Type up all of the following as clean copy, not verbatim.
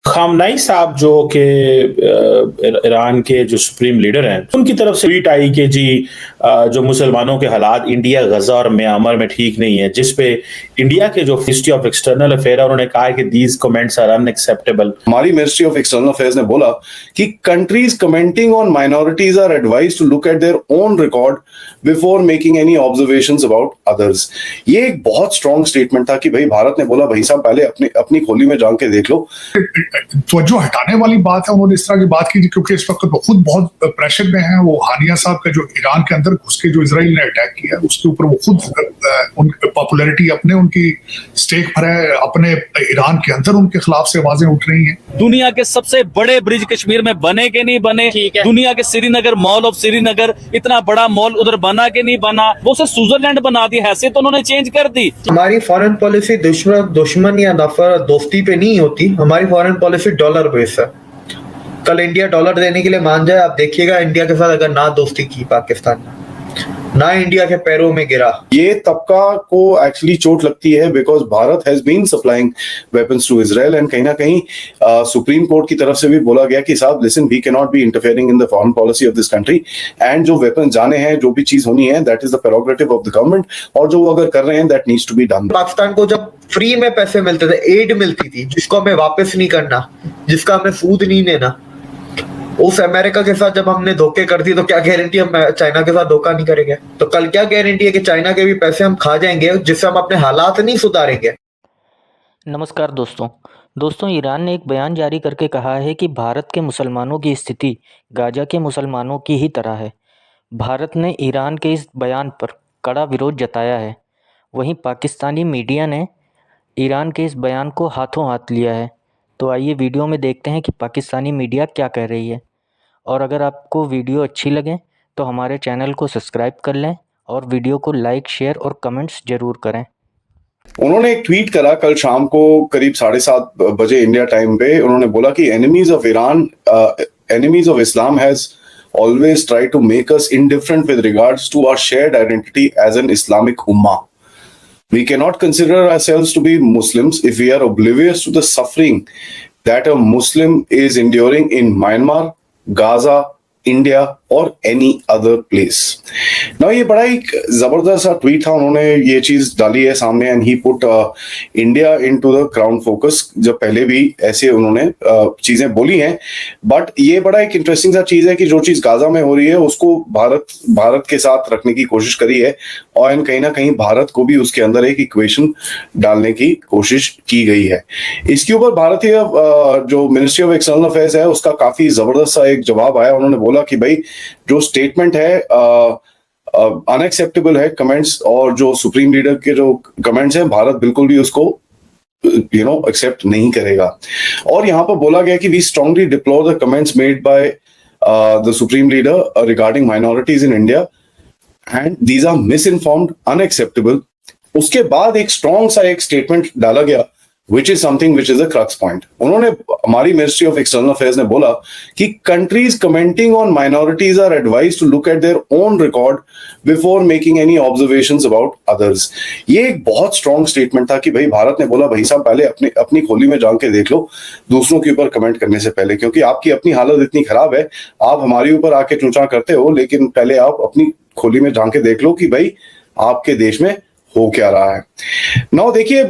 खामनाई साहब जो कि ईरान के जो सुप्रीम लीडर हैं, उनकी तरफ से ट्वीट आई कि जी जो मुसलमानों के हालात इंडिया, गजा और म्यांमार में ठीक नहीं है, जिस पे इंडिया के जो मिनिस्ट्री ऑफ एक्सटर्नल अफेयर है उन्होंने कहा है कि दीज कमेंट्स आर अनएक्सेप्टेबल। हमारी मिनिस्ट्री ऑफ एक्सटर्नल अफेयर्स ने बोला कि countries commenting on minorities are advised to look at their own record before making any observations about others. ये एक बहुत स्ट्रॉन्ग स्टेटमेंट था कि भाई भारत ने बोला भाई साहब पहले अपनी खोली में जान के देख लो। तो जो हटाने वाली बात है उन्होंने इस तरह की बात की क्योंकि इस वक्त वो खुद बहुत प्रेशर में है। वो हानिया साहब का जो ईरान के अंदर घुस के जो इजराइल ने अटैक किया उसके ऊपर वो खुद उनकी पॉपुलैरिटी अपने उनकी स्टेक पर है, अपने ईरान के अंदर उनके खिलाफ से आवाजें उठ रही हैं। दुनिया के सबसे बड़े ब्रिज कश्मीर में बने के नहीं बने, दुनिया के श्रीनगर मॉल ऑफ श्रीनगर इतना बड़ा मॉल उधर बना के नहीं बना, वो उसे स्विट्जरलैंड बना दी, हैसियत तो उन्होंने चेंज कर दी। हमारी फॉरेन पॉलिसी दुश्मन या नफरत दोस्ती पे नहीं होती, हमारी फॉरेन पॉलिसी डॉलर बेस है। कल इंडिया डॉलर देने के लिए मान जाए, आप देखिएगा इंडिया के साथ अगर ना दोस्ती की पाकिस्तान ने, ना इंडिया के पैरों में गिरा, ये तबका को एक्चुअली चोट लगती है because Bharat has been supplying weapons to Israel and कहीं ना कहीं सुप्रीम कोर्ट की तरफ से भी बोला गया कि साहब listen, we can not be interfering in the foreign policy of this country and जो वेपन जाने हैं, जो भी चीज होनी है, that is the prerogative of the government और जो वो अगर कर रहे हैं that needs to be done. Pakistan को जब फ्री में पैसे मिलते थे, एड मिलती थी जिसको हमें वापस नहीं करना, जिसका हमें सूद नहीं लेना, उस अमेरिका के साथ जब हमने धोखे कर दिए तो क्या गारंटी हम चाइना के साथ धोखा नहीं करेंगे? तो कल क्या गारंटी है कि चाइना के भी पैसे हम खा जाएंगे जिससे हम अपने हालात नहीं सुधारेंगे? नमस्कार दोस्तों, ईरान ने एक बयान जारी करके कहा है कि भारत के मुसलमानों की स्थिति गाजा के मुसलमानों की ही तरह है। भारत ने ईरान के इस बयान पर कड़ा विरोध जताया है। वहीं पाकिस्तानी मीडिया ने ईरान के इस बयान को हाथों हाथ लिया है। तो आइए वीडियो में देखते हैं कि पाकिस्तानी मीडिया क्या कह रही है। और अगर आपको वीडियो अच्छी लगे तो हमारे चैनल को सब्सक्राइब कर लें और वीडियो को लाइक, शेयर और कमेंट्स जरूर करें। उन्होंने एक ट्वीट करा कल शाम को करीब 7:30 बजे इंडिया टाइम पे। उन्होंने बोला कि enemies of Iran, enemies of Islam has always tried to make us indifferent with regards to our shared identity as an Islamic ummah. We cannot consider ourselves to be Muslims if we are oblivious to the suffering that a Muslim is enduring in Myanmar, Gaza, India or any other place. Now ये बड़ा एक जबरदस्त सा tweet था, उन्होंने ये चीज डाली है सामने and he put India into the crown focus. जब पहले भी ऐसे उन्होंने चीजें बोली हैं, बट ये बड़ा एक इंटरेस्टिंग सा चीज है कि जो चीज गाजा में हो रही है उसको भारत के साथ रखने की कोशिश करी है और कहीं ना कहीं भारत को भी उसके अंदर एक इक्वेशन डालने की कोशिश की गई है। इसके ऊपर भारतीय जो मिनिस्ट्री ऑफ एक्सटर्नल अफेयर्स है उसका काफी जबरदस्त सा एक जवाब आया। उन्होंने बोला कि भाई जो स्टेटमेंट है अनएक्सेप्टेबल है कमेंट्स, और जो सुप्रीम लीडर के जो कमेंट्स हैं भारत बिल्कुल भी उसको एक्सेप्ट नहीं करेगा। और यहाँ पर बोला गया कि we strongly deplore the comments made by the supreme leader regarding minorities in India and these are misinformed, unacceptable. उसके बाद एक स्ट्रॉन्ग सा एक स्टेटमेंट डाला गया which is something which is a crux point. उन्होंने, हमारी मिनिस्ट्री ऑफ एक्सटर्नल अफेयर्स ने बोला कि countries commenting on minorities are advised to look at their own record before making any observations about others. ये एक बहुत स्ट्रॉन्ग स्टेटमेंट था कि भाई भारत ने बोला भाई साहब पहले अपनी खोली में जान के देख लो दूसरों के ऊपर कमेंट करने से पहले, क्योंकि आपकी अपनी हालत इतनी खराब है, आप हमारे ऊपर आके चूचा करते हो, लेकिन पहले आप अपनी खोली में जान के देख लो कि भाई आपके देश में हो क्या रहा है। नाउ देखिए,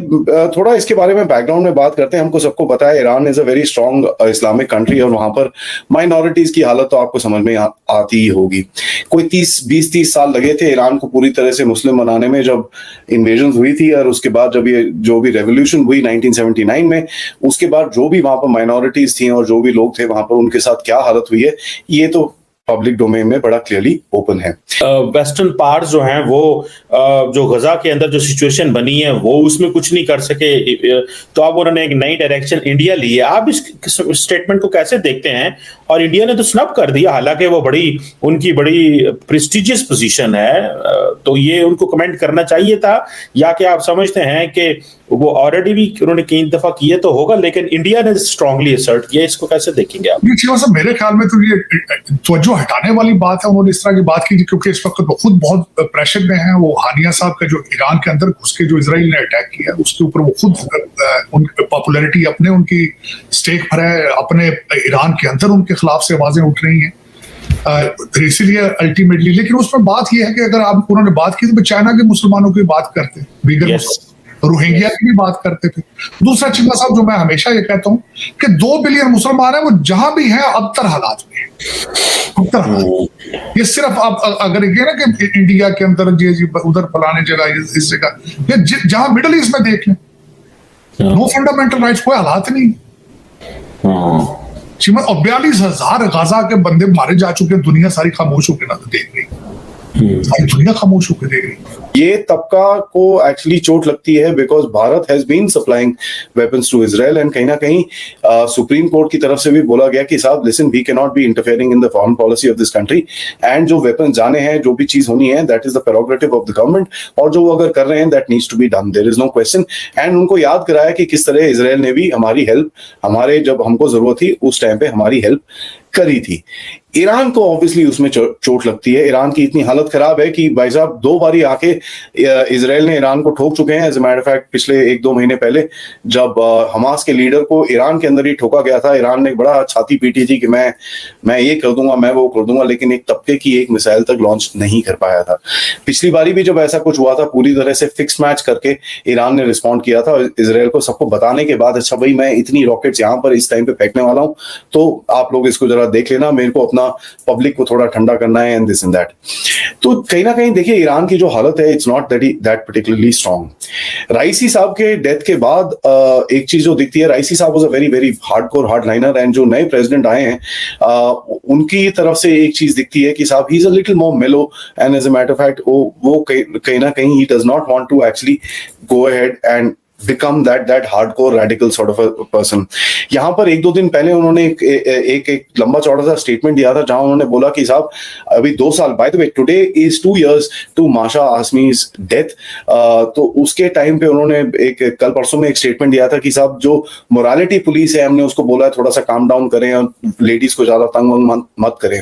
थोड़ा इसके बारे में बैकग्राउंड में बात करते हैं। हमको सबको पता है Iran is a very strong Islamic country और वहां पर माइनॉरिटीज की हालत तो आपको समझ में आती ही होगी। कोई 20-30 साल लगे थे ईरान को पूरी तरह से मुस्लिम बनाने में जब इन्वेजन हुई थी, और उसके बाद जब ये जो भी रेवोल्यूशन हुई 1979 में, उसके बाद जो भी वहां पर माइनॉरिटीज थी और जो भी लोग थे वहां पर उनके साथ क्या हालत हुई है ये तो पब्लिक डोमेन में बड़ा क्लियरली ओपन है। वेस्टर्न पार्ट जो हैं वो जो गजा के अंदर जो सिचुएशन बनी है वो उसमें कुछ नहीं कर सके, तो अब उन्होंने एक नई डायरेक्शन इंडिया ली है। आप इस स्टेटमेंट को कैसे देखते हैं और इंडिया ने तो स्नब कर दिया, हालांकि वो उनकी बड़ी प्रेस्टिजियस पोजीशन है। तो ये उनको कमेंट करना चाहिए था, या कि आप समझते हैं कि वो ऑलरेडी भी उन्होंने कई दफा किए तो होगा, लेकिन इंडिया ने स्ट्रांगली असर्ट किया, इसको कैसे देखेंगे आप? साहब मेरे ख्याल में तो ये तवज्जो हटाने वाली बात है, उन्होंने इस तरह की बात की क्योंकि इस वक्त वो खुद बहुत प्रेशर में है। वो हानिया साहब का जो ईरान के अंदर घुस के जो इजराइल ने अटैक किया उसके ऊपर वो खुद उनकी पॉपुलैरिटी अपने उनकी स्टेक पर है, अपने ईरान के अंदर उनके खिलाफ से आवाजें उठ रही हैं। इसीलिए अल्टीमेटली, लेकिन उसमें बात यह है कि अगर आप उन्होंने बात की तो चाइना के मुसलमानों की बात करते, बीगर रोहिंग्या की भी बात करते थे। दूसरा चिल्ला साहब, जो मैं हमेशा ये कहता हूँ कि 2 बिलियन मुसलमान है, वो जहां भी है अबतर हालात में ये सिर्फ आप अगर ये ना कि इंडिया के अंदर जी उधर फलाने जगह इस जगह, ये जहां मिडल ईस्ट में देख लें, नो फंडामेंटल राइट्स, कोई हालात नहीं। और 42,000 गाजा के बंदे मारे जा चुके, दुनिया सारी खामोश होकर ना देख रही, सारी दुनिया खामोश होकर देख रही। ये तबका को एक्चुअली चोट लगती है because Bharat has been supplying weapons to Israel and कहीं ना कहीं सुप्रीम कोर्ट की तरफ से भी बोला गया कि साहब listen, we can not be interfering in the foreign policy of this country, and जो वेपन्स जाने हैं, जो भी चीज होनी है, that is the prerogative of the government, और जो वो अगर कर रहे हैं that needs to be done, there is no question. And उनको याद कराया कि किस तरह इजराइल ने भी हमारी हेल्प, हमारे जब हमको जरूरत थी उस टाइम पे हमारी हेल्प करी थी। ईरान को ऑब्वियसली उसमें चोट लगती है। ईरान की इतनी हालत खराब है कि भाई साहब 2 बारी आके इजराइल ने ईरान को ठोक चुके हैं। As a matter of fact पिछले 1-2 महीने पहले जब हमास के लीडर को ईरान के अंदर ही ठोका गया था, ईरान ने बड़ा छाती पीटी थी कि मैं ये कर दूंगा, मैं वो कर दूंगा, लेकिन एक तबके की एक मिसाइल तक लॉन्च नहीं कर पाया था। पिछली बारी भी जब ऐसा कुछ हुआ था, पूरी तरह से फिक्स मैच करके ईरान ने रिस्पॉन्ड किया था इजराइल को सबको बताने के बाद, अच्छा भाई मैं इतनी रॉकेट्स यहाँ पर इस टाइम पे फेंकने वाला हूँ, तो आप लोग इसको जरा देख लेना, मेरे को अपना पब्लिक को थोड़ा ठंडा करना है, एंड दिस एंड दैट। तो कहीं ना कहीं देखिए ईरान की जो हालत है, it's not that particularly strong. Raisi साहब के डेथ के बाद एक चीज जो दिखती है, राइसी साहब was a very very hardcore hardliner, and जो नए प्रेसिडेंट आए हैं उनकी तरफ से एक चीज दिखती है कि साहब he is a little more mellow, and as a matter of fact वो कहीं ना कहीं ही does not want to actually go ahead and become that hardcore radical sort of a person। यहाँ पर 1-2 दिन पहले उन्होंने एक लंबा चौड़ा सा स्टेटमेंट दिया था जहां उन्होंने बोला कि साहब अभी 2 साल, by the way today is 2 years to Mahsa आसमीज डेथ। तो उसके टाइम पे उन्होंने कल परसों में एक स्टेटमेंट दिया था कि साहब जो मोरालिटी पुलिस है, हमने उसको बोला है थोड़ा सा काम डाउन करें और लेडीज को ज्यादा तंग मत करें।